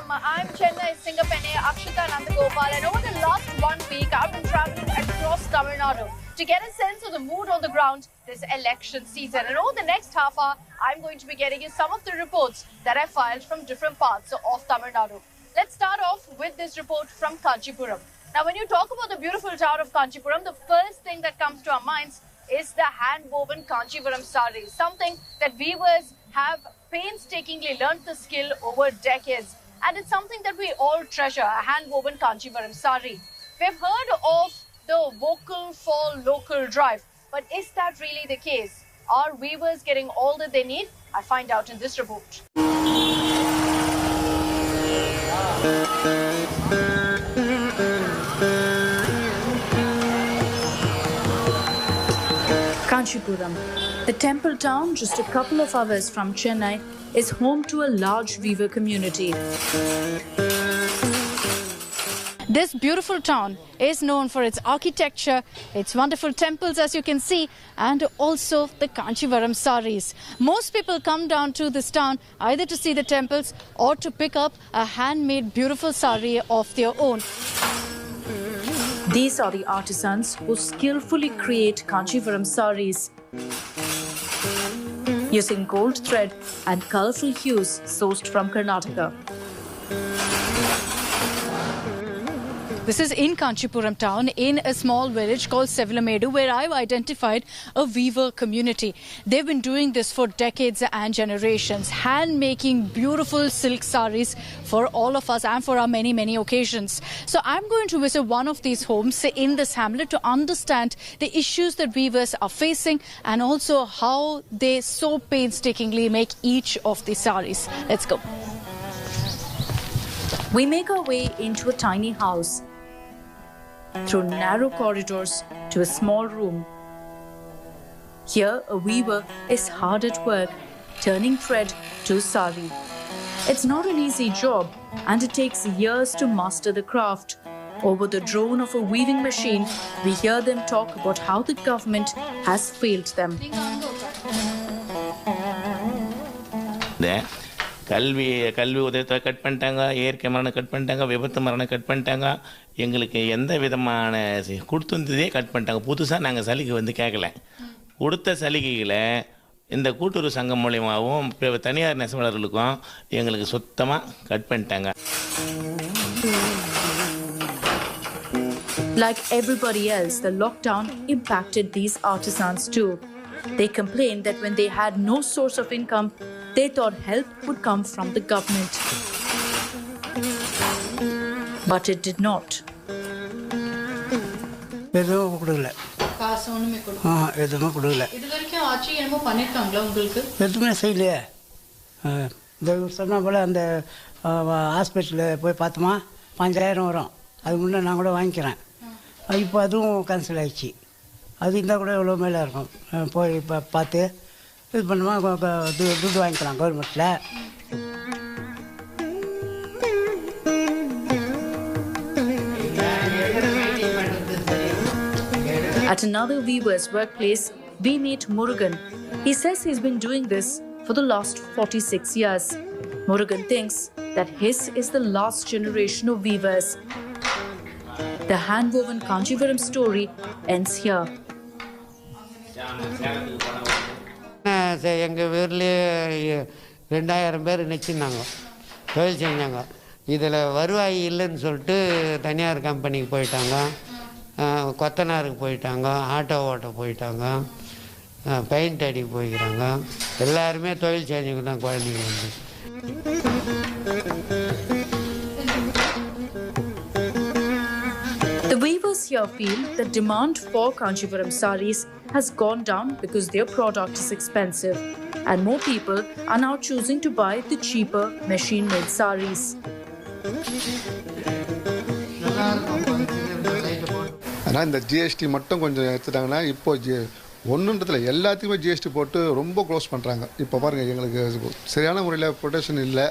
I'm Chennai singer Akshita Nandagopal, and over the last 1 week, I've been traveling across Tamil Nadu to get a sense of the mood on the ground this election season. And over the next half hour, I'm going to be getting you some of the reports that I filed from different parts of Tamil Nadu. Let's start off with this report from Kanchipuram. Now, when you talk about the beautiful town of Kanchipuram, the first thing that comes to our minds is the hand-woven Kanchipuram sarees, something that weavers have painstakingly learnt the skill over decades. And it's something that we all treasure, a hand-woven Kanchipuram saree. We've heard of the vocal for local drive, but is that really the case? Are weavers getting all that they need? I find out in this report. Kanchipuram, the temple town just a couple of hours from Chennai, is home to a large weaver community. This beautiful town is known for its architecture, its wonderful temples as you can see, and also the Kanchipuram sarees. Most people come down to this town either to see the temples or to pick up a handmade beautiful saree of their own. These are the artisans who skillfully create Kanchipuram sarees using gold thread and colorful hues sourced from Karnataka. This is in Kanchipuram town, in a small village called Sevalamedu, where I've identified a weaver community. They've been doing this for decades and generations, hand-making beautiful silk saris for all of us and for our many, many occasions. So I'm going to visit one of these homes in this hamlet to understand the issues that weavers are facing and also how they so painstakingly make each of these saris. Let's go. We make our way into a tiny house, through narrow corridors to a small room. Here, a weaver is hard at work, turning thread to sari. It's not an easy job, and it takes years to master the craft. Over the drone of a weaving machine, we hear them talk about how the government has failed them. கல்வி உதவித்தொகை cut பண்ணிட்டாங்க, இயற்கை மரணம் cut பண்ணிட்டாங்க, விபத்து மரணம் cut பண்ணிட்டாங்க. எங்களுக்கு எந்த விதமான கொடுத்துருந்ததே கட் பண்ணிட்டாங்க. புதுசாக நாங்கள் சலுகை வந்து கேட்கல. கொடுத்த சலுகைகளை இந்த கூட்டுறவு சங்கம் மூலியமாகவும் தனியார் நெசவாளர்களுக்கும் எங்களுக்கு சுத்தமாக கட் பண்ணிட்டாங்க. Like everybody else, the lockdown impacted these artisans too. They complained that when they had no source of income, they thought help would come from the government. But it did not. எதுவும் கொடுக்கல. காசு ஒண்ணுமே கொடுக்கல. எதுவும் கொடுக்கல. இது வரைக்கும் ஆட்சி என்னமோ பண்ணிருக்காங்களா உங்களுக்கு? எதுவுமே செய்யலையே. இந்த சொன்ன போல் அந்த ஹாஸ்பிட்டலில் போய் பார்த்தோமா 5000 வரும். அது முன்னே நான் கூட வாங்கிக்கிறேன். இப்போ அதுவும் கேன்சல் ஆகிடுச்சு. அது இருந்தால் கூட எவ்வளோ மேலே இருக்கும். போய் இப்போ பார்த்து இது பண்ணுமா துட்டு வாங்கிக்கலாம் கவர்மெண்ட்டில். At another weaver's workplace, we meet Murugan. He says he's been doing this for the last 46 years. Murugan thinks that his is the last generation of weavers. The hand-woven Kanchipuram story ends here. எங்கள் ஊர்லேயே 2000 பேர் நிற்கினாங்க, தொழில் செஞ்சாங்க. இதில் வருவாய் இல்லைன்னு சொல்லிட்டு தனியார் கம்பெனிக்கு போயிட்டாங்க, கொத்தனாருக்கு போயிட்டாங்க, ஆட்டோ ஓட்ட போயிட்டாங்க, பெயிண்ட் அடிக்க போய்க்கிறாங்க. எல்லாருமே தொழில் செஞ்சவங்க தான் குழந்தைங்க வந்து. The weavers here feel the demand for Kanchipuram sarees has gone down because their product is expensive, and more people are now choosing to buy the cheaper machine-made sarees. ஆனால் இந்த ஜிஎஸ்டி மட்டும் கொஞ்சம் எடுத்துட்டாங்கன்னா இப்போ ஒன்றுன்றதுல எல்லாத்துக்குமே ஜிஎஸ்டி போட்டு ரொம்ப close பண்ணுறாங்க. இப்போ பாருங்கள், எங்களுக்கு சரியான முறையில் ப்ரொடெக்ஷன் இல்லை,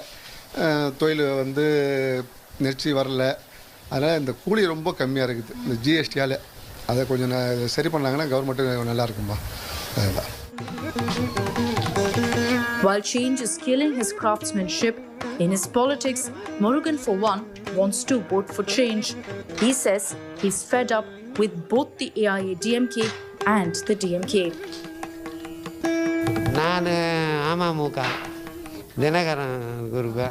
தொழில் வந்து நெரிச்சி வரல. அதனால் இந்த கூலி ரொம்ப கம்மியாக இருக்குது இந்த ஜிஎஸ்டியால். அதை கொஞ்சம் சரி பண்ணாங்கன்னா கவர்மெண்ட்டு நல்லா இருக்கும்பா. அதுதான். While change is killing his craftsmanship, In his politics, Murugan, for one, wants to vote for change. He says he's fed up with both the AIADMK and the DMK. நான் அமமுக தினகரன் குருக்கா.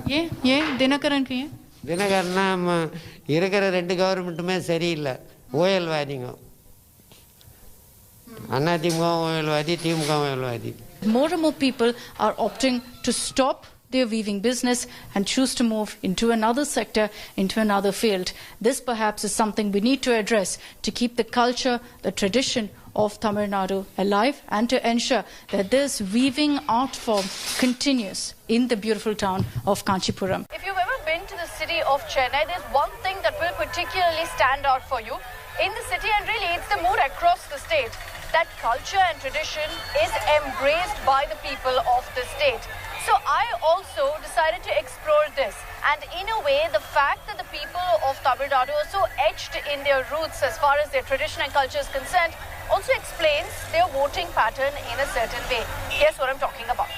ஏன் தினகரன் ஏன்? தினகரன்னா இருக்கிற 2 கவர்மெண்ட்டுமே சரியில்லை, ஓயல்வாதிங்க. அதிமுக ஓயல்வாதி, திமுக ஓயல்வாதி. More and more people are opting to stop their weaving business and choose to move into another sector, into another field. This perhaps is something we need to address to keep the culture, the tradition of Tamil Nadu alive and to ensure that this weaving art form continues in the beautiful town of Kanchipuram. If you've ever been to the city of Chennai, there's one thing that will particularly stand out for you in the city, and really it's the mood across the state. That culture and tradition is embraced by the people of the state. So I also decided to explore this, and in a way the fact that the people of Tamil Nadu are so etched in their roots as far as their tradition and culture is concerned also explains their voting pattern in a certain way. Here's what I'm talking about.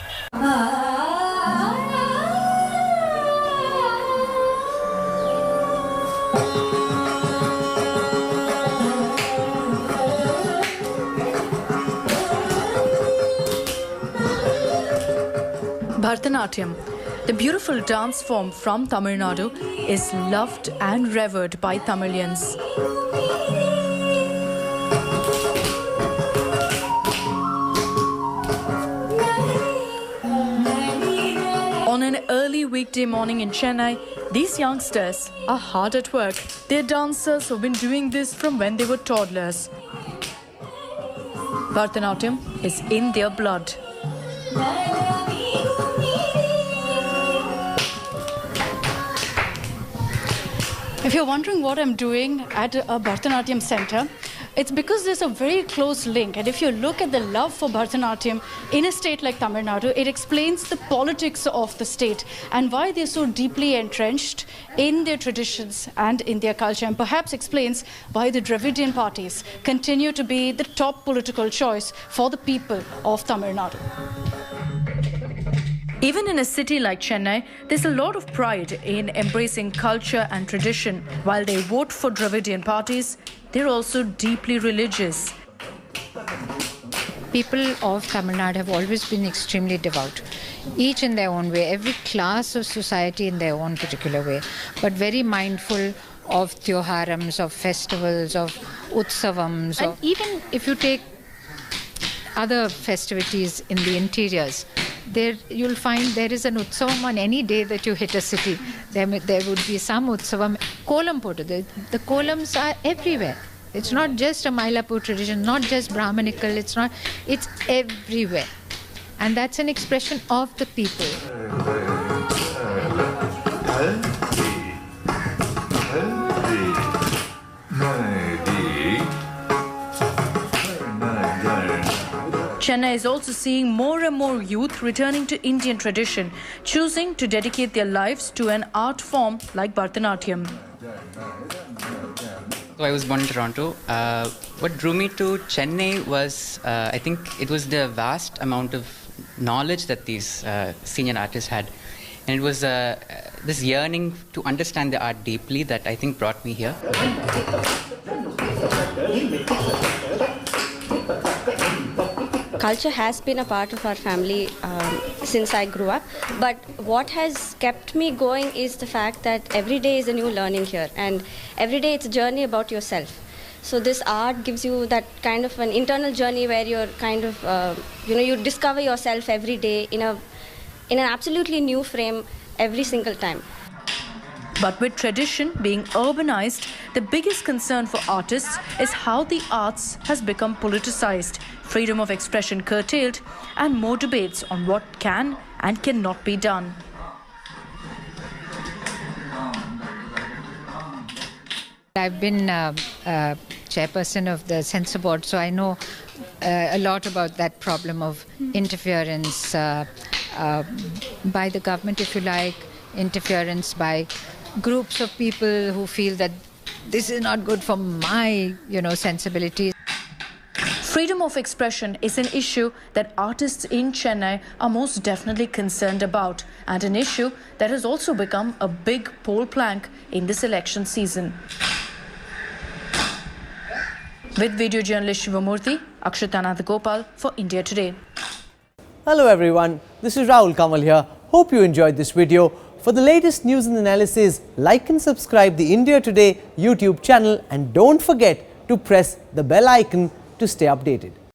Bharatanatyam, the beautiful dance form from Tamil Nadu, is loved and revered by Tamilians. On an early weekday morning in Chennai, these youngsters are hard at work. They're dancers who've been doing this from when they were toddlers. Bharatanatyam is in their blood. If you're wondering what I'm doing at a Bharatanatyam center, it's because there's a very close link. And if you look at the love for Bharatanatyam in a state like Tamil Nadu, it explains the politics of the state and why they're so deeply entrenched in their traditions and in their culture, and perhaps explains why the Dravidian parties continue to be the top political choice for the people of Tamil Nadu. Even in a city like Chennai, there's a lot of pride in embracing culture and tradition. While they vote for Dravidian parties, they're also deeply religious. People of Tamil Nadu have always been extremely devout, each in their own way, every class of society in their own particular way, but very mindful of tyoharams, of festivals, of utsavams. And even if you take other festivities in the interiors, there you'll find there is an utsavam on any day that you hit a city. There would be some utsavam. Kolam potu, the kolams are everywhere. It's not just a Mylapore tradition, not just Brahmanical, it's everywhere. And that's an expression of the people. Chennai is also seeing more and more youth returning to Indian tradition, choosing to dedicate their lives to an art form like Bharatanatyam. So I was born in Toronto. What drew me to Chennai was, I think it was the vast amount of knowledge that these senior artists had. And it was this yearning to understand the art deeply that I think brought me here. Culture has been a part of our family since I grew up, but what has kept me going is the fact that every day is a new learning here, and every day it's a journey about yourself. So this art gives you that kind of an internal journey where you're kind of, you discover yourself every day in an absolutely new frame every single time. But with tradition being urbanized, the biggest concern for artists is how the arts has become politicized, freedom of expression curtailed, and more debates on what can and cannot be done. I've been chairperson of the censor board, so I know a lot about that problem of interference by the government, if you like, interference by groups of people who feel that this is not good for my, sensibilities. Freedom of expression is an issue that artists in Chennai are most definitely concerned about, and an issue that has also become a big poll plank in this election season. With video journalist Shivamurthy, Akshita Nandagopal for India Today. Hello everyone, this is Rahul Kamal here. Hope you enjoyed this video. For the latest news and analysis, like and subscribe the India Today YouTube channel, and don't forget to press the bell icon to stay updated.